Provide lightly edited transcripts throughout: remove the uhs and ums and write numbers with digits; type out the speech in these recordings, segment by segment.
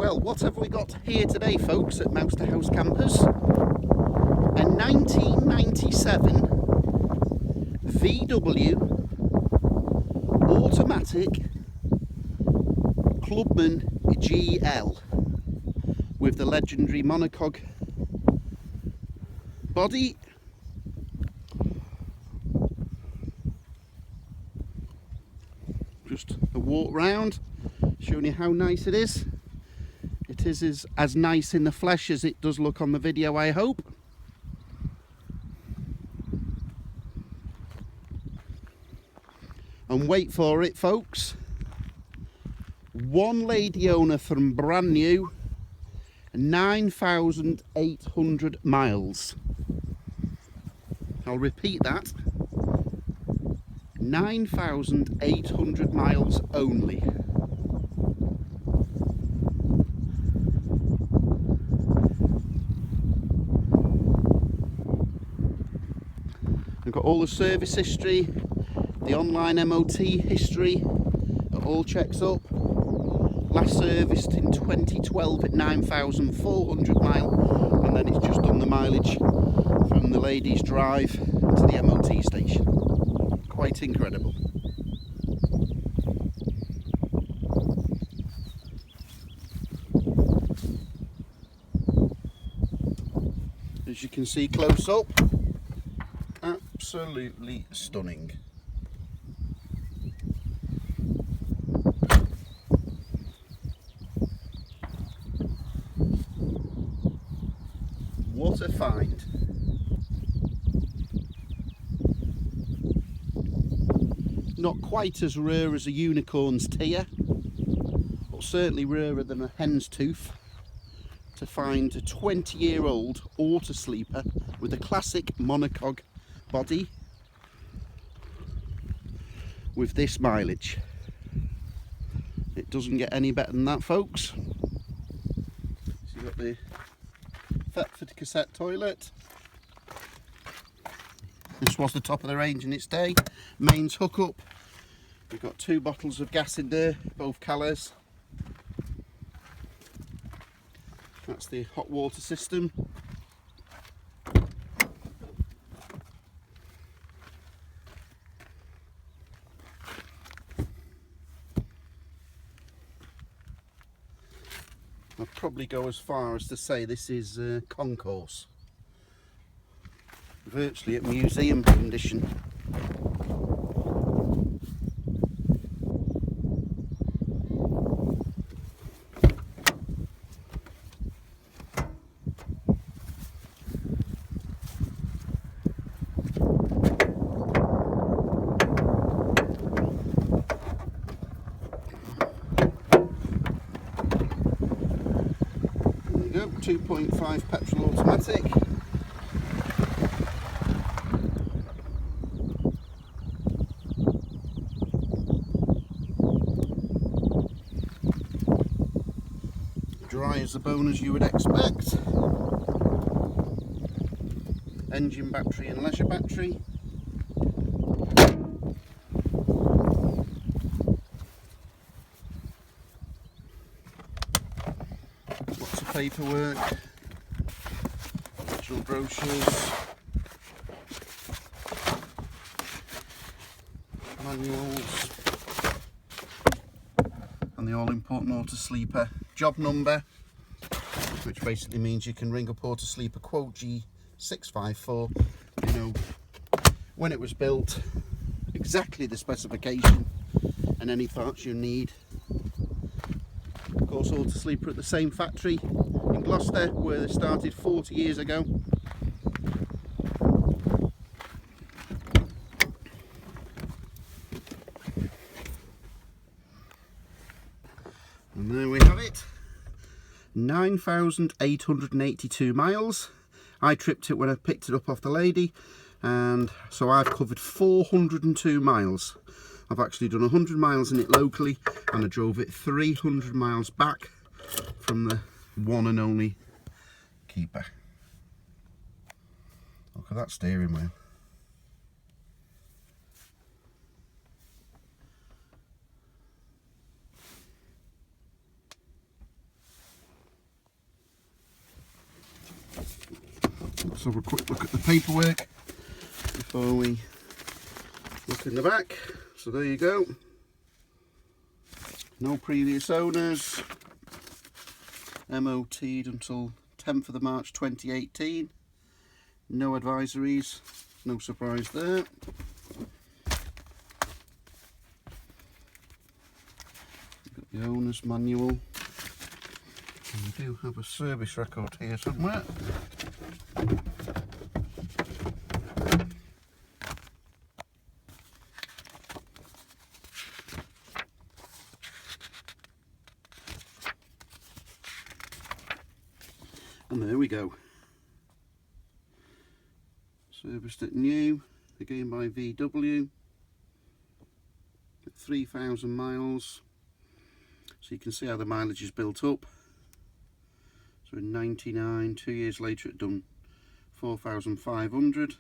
Well, what have we got here today, folks, at Mouster House Campers? A 1997 VW automatic Clubman GL with the legendary monocoque body. Just a walk round, showing you how nice it is. It is as nice in the flesh as it does look on the video, I hope. And wait for it, folks. One lady owner from brand new, 9,800 miles. I'll repeat that. 9,800 miles only. I've got all the service history, the online MOT history, it all checks up. Last serviced in 2012 at 9,400 miles, and then it's just done the mileage from the ladies' drive to the MOT station. Quite incredible. As you can see close up, absolutely stunning. What a find. Not quite as rare as a unicorn's tear, but certainly rarer than a hen's tooth, to find a 20-year-old Autosleeper with a classic monocoque body with this mileage. It doesn't get any better than that, folks. So you've got the Thetford cassette toilet. This was the top of the range in its day. Mains hookup. We've got 2 bottles of gas in there, both colours. That's the hot water system. I'd probably go as far as to say this is concourse. Virtually at museum condition. There you go, 2.5 petrol automatic. Dry as a bone, as you would expect. Engine battery and leisure battery. Lots of paperwork, original brochures, manuals, and the all-important Autosleeper job number, which basically means you can ring up Autosleeper quote G654, you know when it was built, exactly the specification and any parts you need. Of course, Autosleeper at the same factory in Gloucester where they started 40 years ago. And there we have it. 9,882 miles. I tripped it when I picked it up off the lady, and so I've covered 402 miles. I've actually done 100 miles in it locally, and I drove it 300 miles back from the one and only keeper. Look at that steering wheel. Let's have a quick look at the paperwork before we look in the back. So there you go. No previous owners. MOT'd until 10th of March 2018. No advisories. No surprise there. Got the owner's manual. And we do have a service record here somewhere. And there we go. Serviced it new, again by VW, at 3,000 miles. So you can see how the mileage is built up. So in 99, 2 years later it done 4,500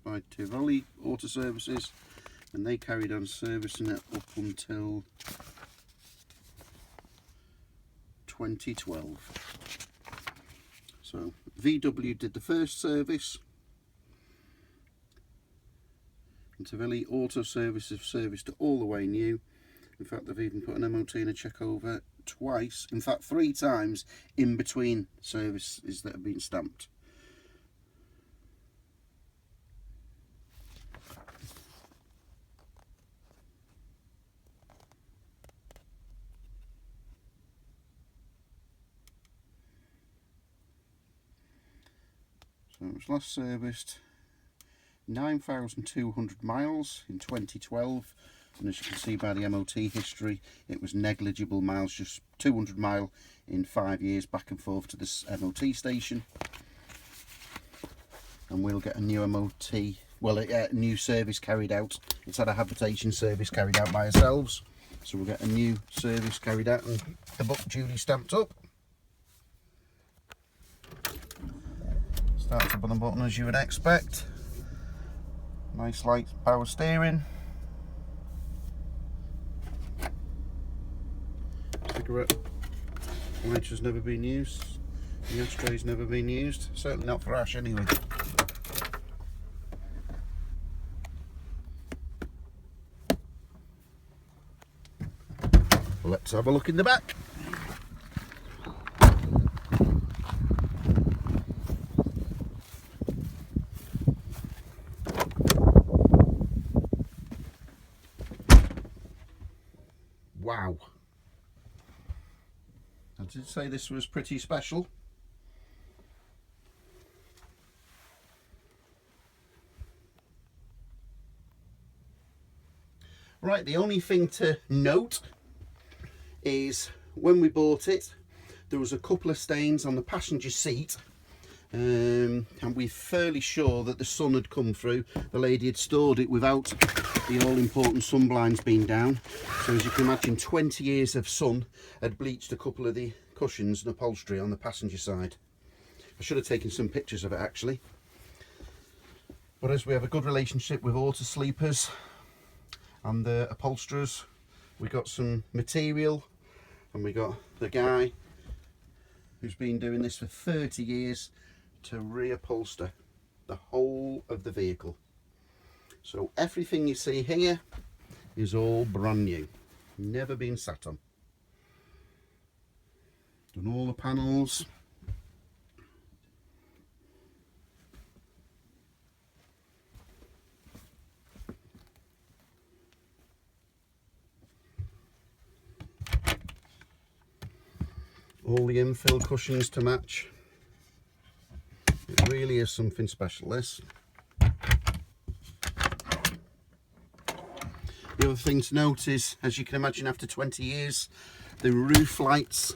by Tivoli Auto Services, and they carried on servicing it up until 2012. So VW did the first service, and Tivoli Auto Services have serviced it all the way new. In fact, they've even put an MOT and a check over twice, in fact 3 times in between services that have been stamped. So it was last serviced 9,200 miles in 2012, and as you can see by the MOT history, it was negligible miles, just 200 mile in 5 years back and forth to this MOT station. And we'll get a new MOT, well, a new service carried out. It's had a habitation service carried out by ourselves, so we'll get a new service carried out and the book duly stamped up. Starts up on the button as you would expect. Nice light power steering. Cigarette lighter's never been used. The ashtray's never been used. Certainly not for ash anyway. Let's have a look in the back. Wow. I did say this was pretty special. Right, the only thing to note is when we bought it, there was a couple of stains on the passenger seat, and we're fairly sure that the sun had come through. The lady had stored it without the all-important sun blinds being down, so as you can imagine, 20 years of sun had bleached a couple of the cushions and upholstery on the passenger side. I should have taken some pictures of it actually, but as we have a good relationship with Autosleepers and the upholsterers, we got some material, and we got the guy who's been doing this for 30 years to reupholster the whole of the vehicle. So everything you see here is all brand new, never been sat on. Done all the panels. All the infill cushions to match. It really is something special, this. The other thing to note is, as you can imagine, after 20 years, the roof lights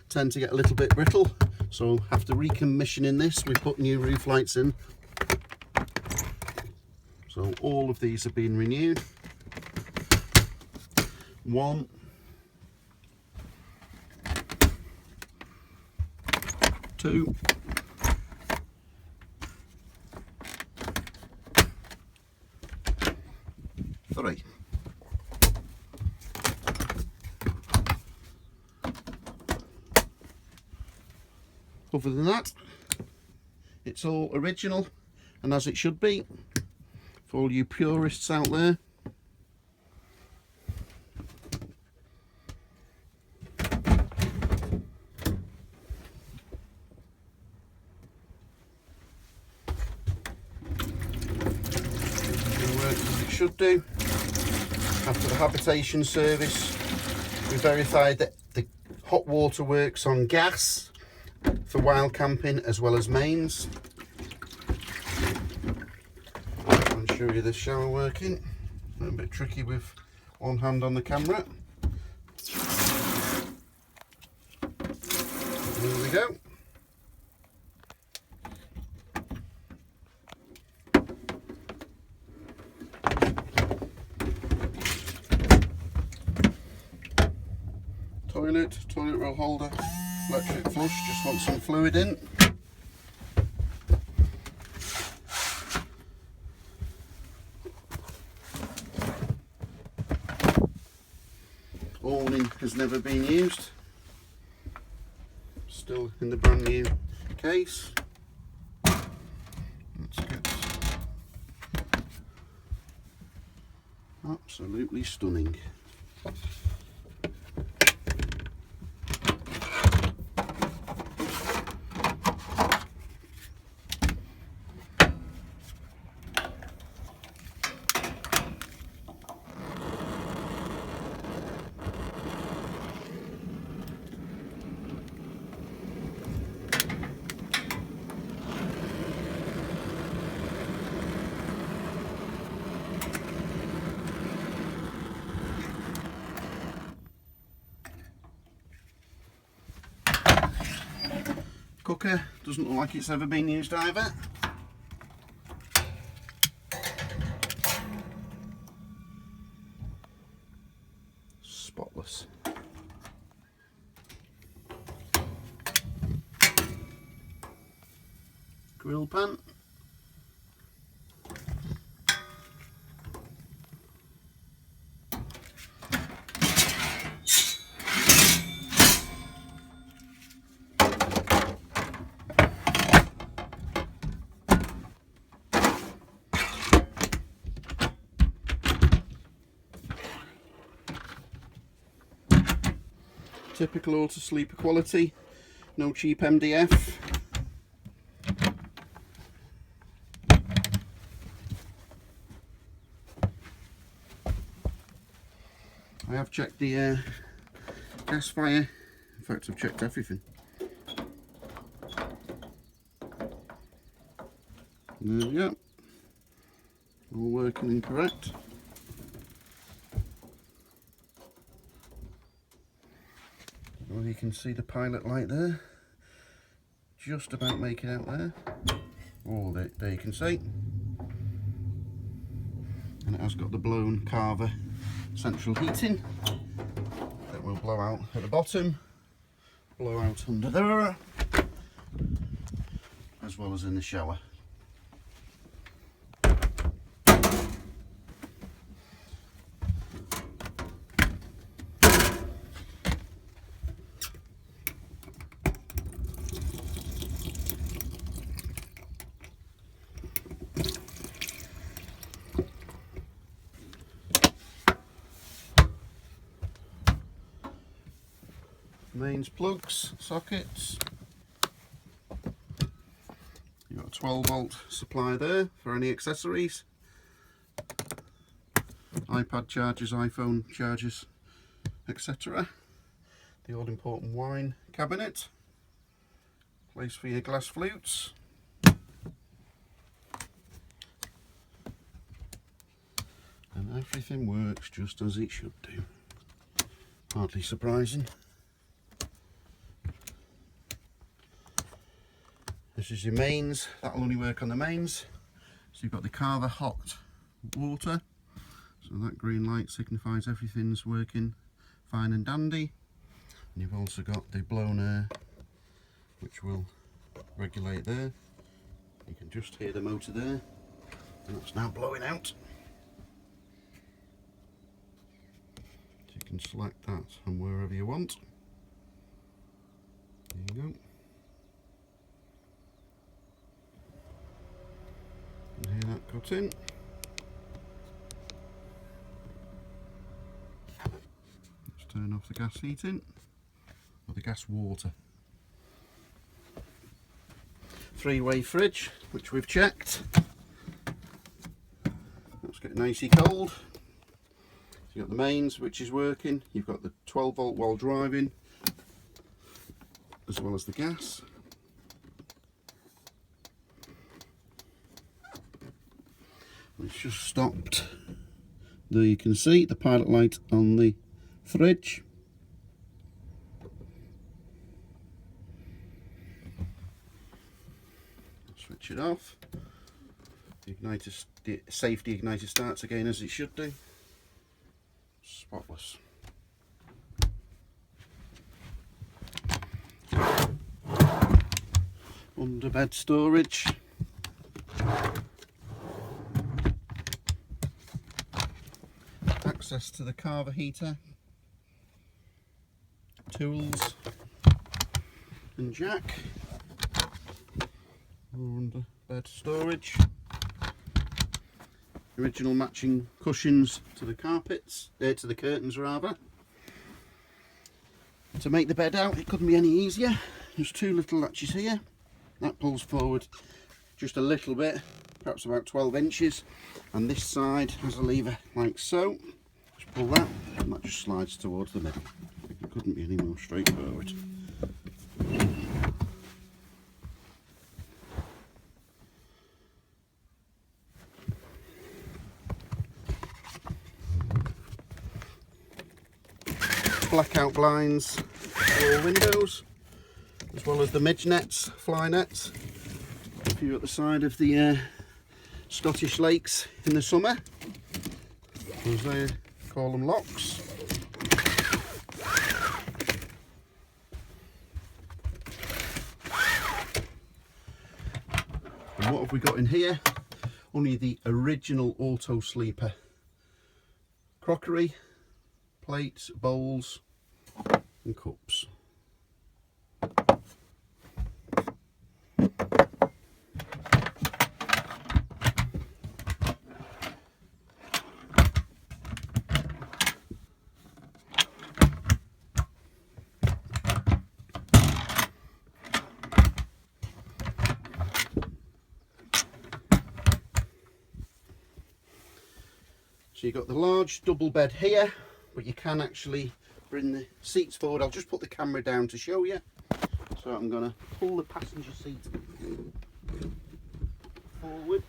tend to get a little bit brittle. So after recommissioning this, we put new roof lights in. So all of these have been renewed. 1, 2, 3. Other than that, It's all original and as it should be for all you purists out there. Should do. After the habitation service, we verified that the hot water works on gas for wild camping as well as mains. I'll show you the shower working. A little bit tricky with one hand on the camera. There we go. Toilet roll holder, electric flush, just want some fluid in. Awning has never been used, still in the brand new case. Let's get absolutely stunning. Cooker doesn't look like it's ever been used either. Spotless. Grill pan. Typical Autosleeper quality, no cheap MDF. I have checked the gas fire, in fact I've checked everything. There we go, all working and correct. Well, you can see the pilot light there, just about making out there. Oh, there you can see. And it has got the blown Carver central heating that will blow out at the bottom, blow out under there, as well as in the shower. Mains plugs, sockets. You've got a 12-volt supply there for any accessories. iPad chargers, iPhone chargers, etc. The all-important wine cabinet. Place for your glass flutes. And everything works just as it should do. Hardly surprising. This is your mains, that'll only work on the mains. So you've got the Carver hot water, so that green light signifies everything's working fine and dandy. And you've also got the blown air, which will regulate there. You can just hear the motor there, and that's now blowing out. So you can select that from wherever you want. There you go. out in. Let's turn off the gas heating, or the gas water. 3-way fridge, which we've checked. Let's get nicey cold. So you've got the mains, which is working. You've got the 12 volt while driving, as well as the gas. It's just stopped. There you can see the pilot light on the fridge. Switch it off. The igniter, the safety igniter starts again as it should do. Spotless. Under bed storage. Access to the carver heater. Tools and jack. Under bed storage. Original matching cushions to the carpets, to the curtains rather. To make the bed out, it couldn't be any easier. There's 2 little latches here. That pulls forward just a little bit, perhaps about 12 inches. And this side has a lever like so. Just pull that, and that just slides towards the middle. It couldn't be any more straightforward. Blackout blinds for all windows, as well as the midge nets, fly nets. If you're at the side of the Scottish lakes in the summer, as they call them, locks. And what have we got in here? Only the original Autosleeper crockery, plates, bowls and cups. So you've got the large double bed here, but you can actually bring the seats forward. I'll just put the camera down to show you. So I'm going to pull the passenger seat forward.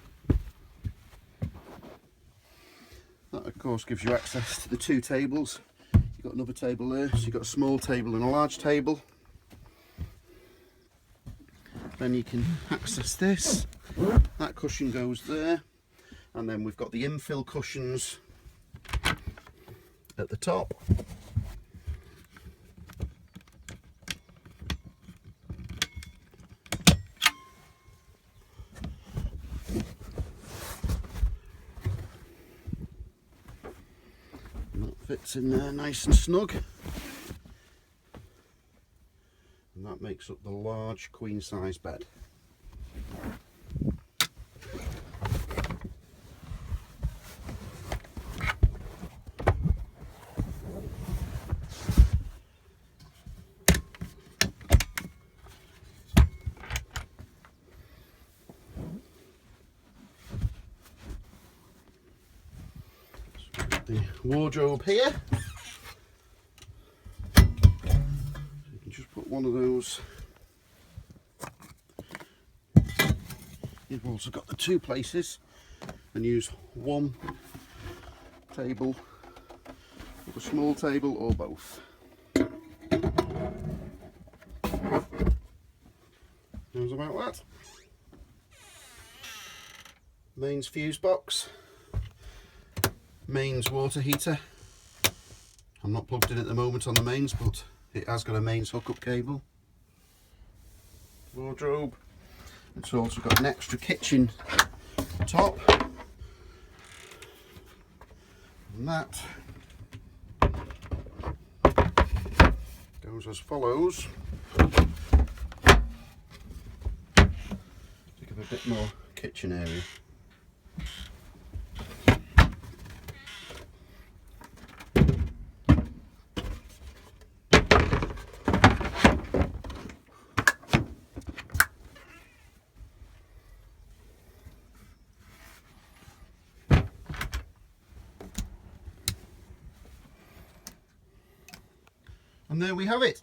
That of course gives you access to the 2 tables. You've got another table there, so you've got a small table and a large table. Then you can access this. That cushion goes there. And then we've got the infill cushions at the top. And that fits in there nice and snug. And that makes up the large queen size bed. The wardrobe here. So you can just put one of those. You've also got the 2 places and use one table, or a small table, or both. How's about that? Mains fuse box. Mains water heater. I'm not plugged in at the moment on the mains, but it has got a mains hookup cable. Wardrobe. It's also got an extra kitchen top. And that goes as follows. To give a bit more kitchen area. And there we have it.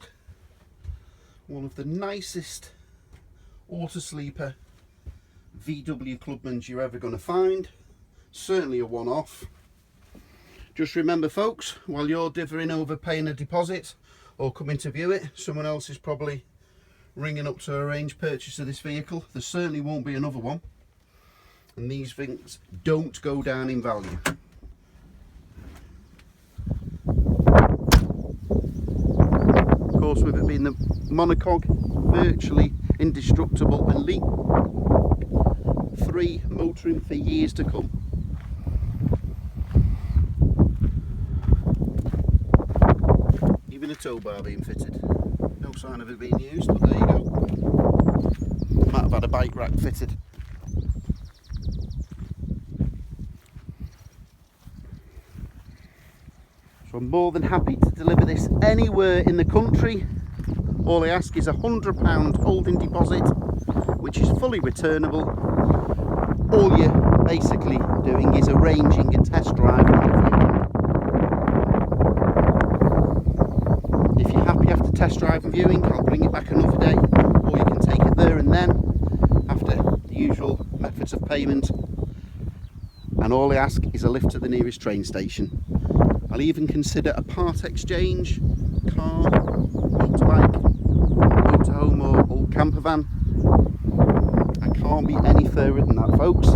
One of the nicest Autosleeper VW Clubmans you're ever going to find. Certainly a one-off. Just remember folks, while you're dithering over paying a deposit or coming to view it, someone else is probably ringing up to arrange purchase of this vehicle. There certainly won't be another one. And these things don't go down in value. Of course, with it being the monocoque, virtually indestructible and leak-free motoring for years to come. Even a tow bar being fitted. No sign of it being used, but there you go. Might have had a bike rack fitted. So I'm more than happy to deliver this anywhere in the country. All I ask is £100 holding deposit, which is fully returnable. All you're basically doing is arranging a test drive and a viewing. If you're happy after test drive and viewing, I'll bring it back another day, or you can take it there and then after the usual methods of payment. And all I ask is a lift to the nearest train station. I'll even consider a part exchange, car, motorbike, motorhome or old camper van. I can't be any further than that, folks.